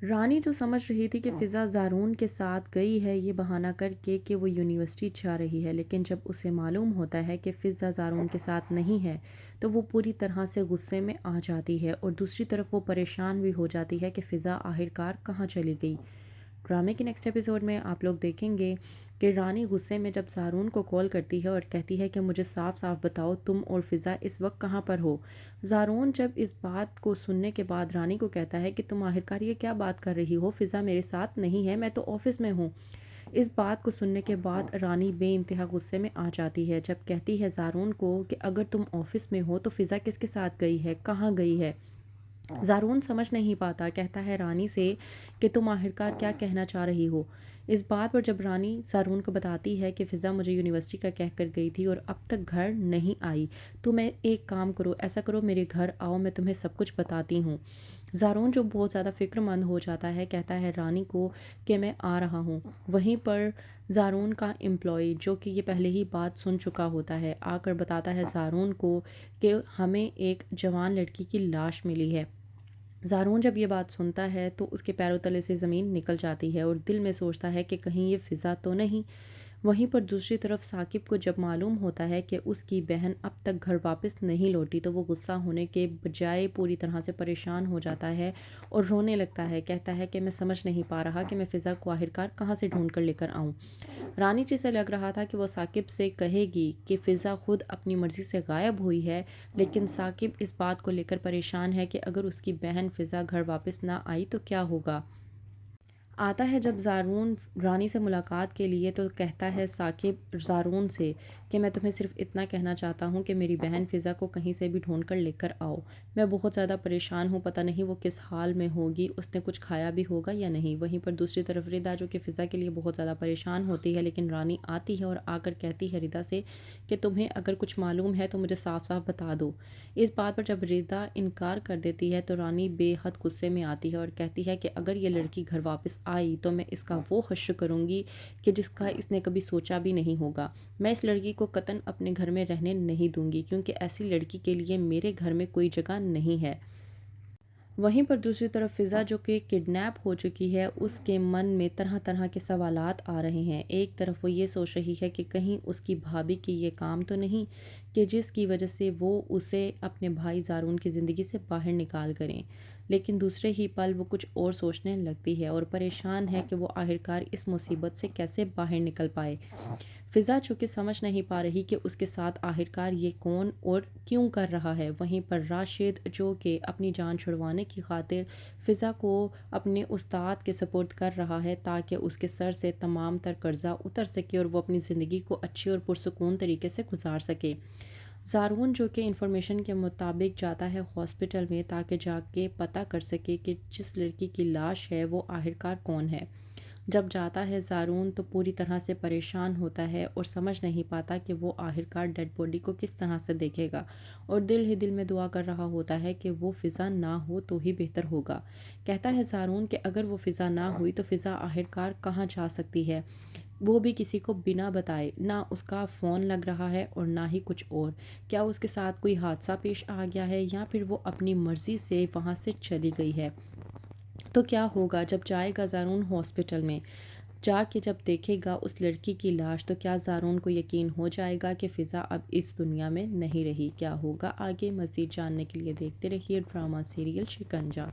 रानी जो समझ रही थी कि फ़िज़ा ज़ारून के साथ गई है ये बहाना करके कि वो यूनिवर्सिटी जा रही है, लेकिन जब उसे मालूम होता है कि फ़िज़ा ज़ारून के साथ नहीं है, तो वो पूरी तरह से गुस्से में आ जाती है और दूसरी तरफ वो परेशान भी हो जाती है कि फ़िज़ा आखिरकार कहाँ चली गई। ड्रामे के नेक्स्ट एपिसोड में आप लोग देखेंगे कि रानी गुस्से में जब ज़ारून को कॉल करती है और कहती है कि मुझे साफ साफ बताओ तुम और फ़िज़ा इस वक्त कहाँ पर हो। ज़ारून जब इस बात को सुनने के बाद रानी को कहता है कि तुम आखिरकार ये क्या बात कर रही हो, फ़िज़ा मेरे साथ नहीं है, मैं तो ऑफिस में हूँ। इस बात को सुनने के बाद रानी बेइंतहा गुस्से में आ जाती है जब कहती है ज़ारून को कि अगर तुम ऑफिस में हो तो फ़िज़ा किसके साथ गई है, कहाँ गई है। ज़ारून समझ नहीं पाता, कहता है रानी से कि तुम आखिरकार क्या कहना चाह रही हो। इस बात पर जब रानी ज़ारून को बताती है कि फ़िज़ा मुझे यूनिवर्सिटी का कह कर गई थी और अब तक घर नहीं आई, तो मैं एक काम करो, ऐसा करो मेरे घर आओ, मैं तुम्हें सब कुछ बताती हूँ। ज़ारून जो बहुत ज़्यादा फ़िक्रमंद हो जाता है कहता है रानी को कि मैं आ रहा हूँ। वहीं पर ज़ारून का एम्प्लॉई जो कि ये पहले ही बात सुन चुका होता है आकर बताता है ज़ारून को कि हमें एक जवान लड़की की लाश मिली है। ज़ारून जब ये बात सुनता है तो उसके पैरों तले से ज़मीन निकल जाती है और दिल में सोचता है कि कहीं ये फ़िज़ा तो नहीं। वहीं पर दूसरी तरफ साकिब को जब मालूम होता है कि उसकी बहन अब तक घर वापस नहीं लौटी तो वो गुस्सा होने के बजाय पूरी तरह से परेशान हो जाता है और रोने लगता है। कहता है कि मैं समझ नहीं पा रहा कि मैं फ़िज़ा को आखिरकार कहाँ से ढूंढ कर लेकर आऊँ। रानी जी से लग रहा था कि वो साकिब से कहेगी कि फ़िज़ा खुद अपनी मर्ज़ी से गायब हुई है, लेकिन साकिब इस बात को लेकर परेशान है कि अगर उसकी बहन फ़िज़ा घर वापस ना आई तो क्या होगा। आता है जब ज़ारून रानी से मुलाकात के लिए तो कहता है साकिब ज़ारून से कि मैं तुम्हें सिर्फ़ इतना कहना चाहता हूँ कि मेरी बहन फ़िज़ा को कहीं से भी ढूंढ कर लेकर आओ। मैं बहुत ज़्यादा परेशान हूँ, पता नहीं वो किस हाल में होगी, उसने कुछ खाया भी होगा या नहीं। वहीं पर दूसरी तरफ रिदा जो कि फ़िज़ा के लिए बहुत ज़्यादा परेशान होती है, लेकिन रानी आती है और आकर कहती है रिदा से कि तुम्हें अगर कुछ मालूम है तो मुझे साफ साफ बता दो। इस बात पर जब रिदा इनकार कर देती है तो रानी बेहद गुस्से में आती है और कहती है कि अगर ये लड़की घर वापस आई तो मैं इसका वो हश्र करूँगी कि जिसका इसने कभी सोचा भी नहीं होगा। मैं इस लड़की को कतन अपने घर में रहने नहीं दूंगी क्योंकि ऐसी लड़की के लिए मेरे घर में कोई जगह नहीं है। वहीं पर दूसरी तरफ फ़िज़ा जो कि किडनैप हो चुकी है उसके मन में तरह तरह के सवालात आ रहे हैं। एक तरफ वो ये सोच रही है कि कहीं उसकी भाभी की ये काम तो नहीं कि जिसकी वजह से वो उसे अपने भाई ज़ारून की ज़िंदगी से बाहर निकाल करें, लेकिन दूसरे ही पल वो कुछ और सोचने लगती है और परेशान है कि वो आखिरकार इस मुसीबत से कैसे बाहर निकल पाए। फ़िज़ा चूँकि समझ नहीं पा रही कि उसके साथ आखिरकार ये कौन और क्यों कर रहा है। वहीं पर राशिद जो कि अपनी जान छुड़वाने की खातिर फ़िज़ा को अपने उस्ताद के सपुर्द कर रहा है ताकि उसके सर से तमाम तर कर्ज़ा उतर सके और वो अपनी ज़िंदगी को अच्छी और पुरसुकून तरीके से गुजार सके। ज़ारून जो कि इंफॉर्मेशन के मुताबिक जाता है हॉस्पिटल में ताकि जाके पता कर सके कि जिस लड़की की लाश है वो आखिरकार कौन है। जब जाता है ज़ारून तो पूरी तरह से परेशान होता है और समझ नहीं पाता कि वो आखिरकार डेड बॉडी को किस तरह से देखेगा और दिल ही दिल में दुआ कर रहा होता है कि वो फ़िज़ा ना हो तो ही बेहतर होगा। कहता है ज़ारून कि अगर वो फ़िज़ा ना हुई तो फ़िज़ा आखिरकार कहाँ जा सकती है, वो भी किसी को बिना बताए। ना उसका फ़ोन लग रहा है और ना ही कुछ और। क्या उसके साथ कोई हादसा पेश आ गया है या फिर वो अपनी मर्ज़ी से वहाँ से चली गई है। तो क्या होगा जब जाएगा ज़ारून हॉस्पिटल में, जाके जब देखेगा उस लड़की की लाश, तो क्या ज़ारून को यकीन हो जाएगा कि फ़िज़ा अब इस दुनिया में नहीं रही। क्या होगा आगे, मज़ीद जानने के लिए देखते रहिए ड्रामा सीरियल शिकंजा।